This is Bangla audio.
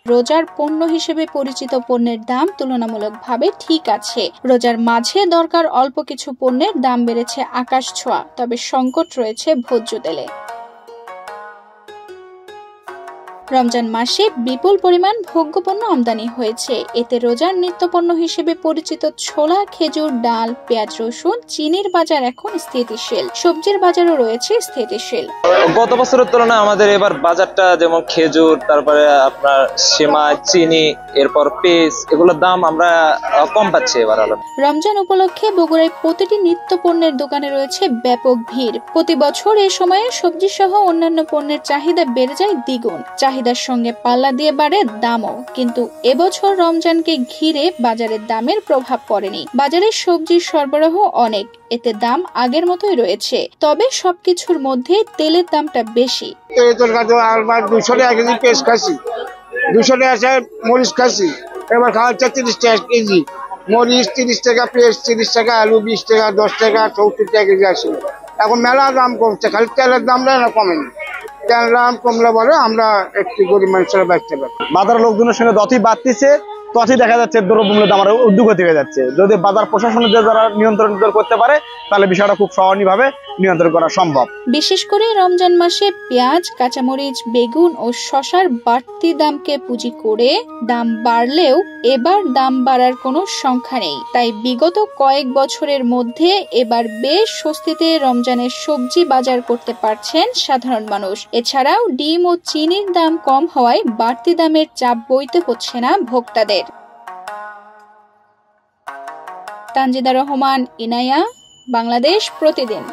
রোজার পণ্য হিসেবে পরিচিত পণ্যের দাম তুলনামূলকভাবে ঠিক আছে। রোজার মাঝে দরকার অল্প কিছু পণ্যের দাম বেড়েছে আকাশ ছোঁয়া, তবে সংকট রয়েছে ভোজ্য তেলে। রমজান মাসে বিপুল পরিমাণ ভোগ্যপণ্য আমদানি হয়েছে। এতে রোজার নিত্যপণ্য হিসেবে পরিচিত ছোলা, খেজুর, ডাল, পেঁয়াজ, রসুন, চিনির বাজার এখন স্থিতিশীল। সবজির বাজারও রয়েছে স্থিতিশীল। গত বছরের তুলনায় আমাদের এবার বাজারটা, যেমন খেজুর, তারপরে আপনার সেমাই, চিনি, এরপর পেঁয়াজ, এগুলোর দাম আমরা কম পাচ্ছি এবার। রমজান উপলক্ষে বগুড়ায় প্রতিটি নিত্য পণ্যের দোকানে রয়েছে ব্যাপক ভিড়। প্রতি বছর এই সময়ে সবজি সহ অন্যান্য পণ্যের চাহিদা বেড়ে যায় দ্বিগুণ। চাহিদার সঙ্গে পাল্লা দিয়ে বাড়ে দামও। কিন্তু এবছর রমজানকে ঘিরে বাজারের দামের প্রভাব পড়েনি। বাজারে সবজির সরবরাহ অনেক, এতে দাম আগের মতোই রয়েছে। তবে সবকিছুর মধ্যে তেলের দামটা বেশি। 200 টাকা কেজি পেঁয়াজ খাসি, 200 টাকা মরিচ খাসি, এবার খাওয়া হচ্ছে 30 টাকা কেজি মরিচ, 30 টাকা পেঁয়াজ, 30 টাকা আলু, 20 টাকা, 10 টাকা, 70 টাকা কেজি আসে। এখন মেলা দাম কমছে, খালি তেলের দামটা না কমেনি। তেল দাম কমলে বলে আমরা একটু গরিব মানুষেরা বাঁচতে পারি। বাজার লোকজনের সঙ্গে যতই বাড়তিছে ততই দেখা যাচ্ছে দ্রব্যমূল্যের দাম আরো ঊর্ধ্বগতি হয়ে যাচ্ছে। যদি বাজার প্রশাসনের যারা নিয়ন্ত্রণ করতে পারে তাহলে বিষয়টা খুব সহজভাবে নিয়ন্ত্রণ করা সম্ভব। বিশেষ করে রমজান মাসে পেঁয়াজ, কাঁচামরিচ, বেগুন ও শসার বাড়তি দামকে পুঁজি করে দাম বাড়লেও এবার দাম বাড়ার কোনো সংখ্যা নেই। তাই বিগত কয়েক বছরের মধ্যে এবার বেশ স্বস্তিতে রমজানের সবজি বাজার করতে পারছেন সাধারণ মানুষ। এছাড়াও ডিম ও চিনির দাম কম হওয়ায় বাড়তি দামের চাপ বইতে হচ্ছে না ভোক্তাদের। তানজিদা রহমান, ইনায়া, বাংলাদেশ প্রতিদিন।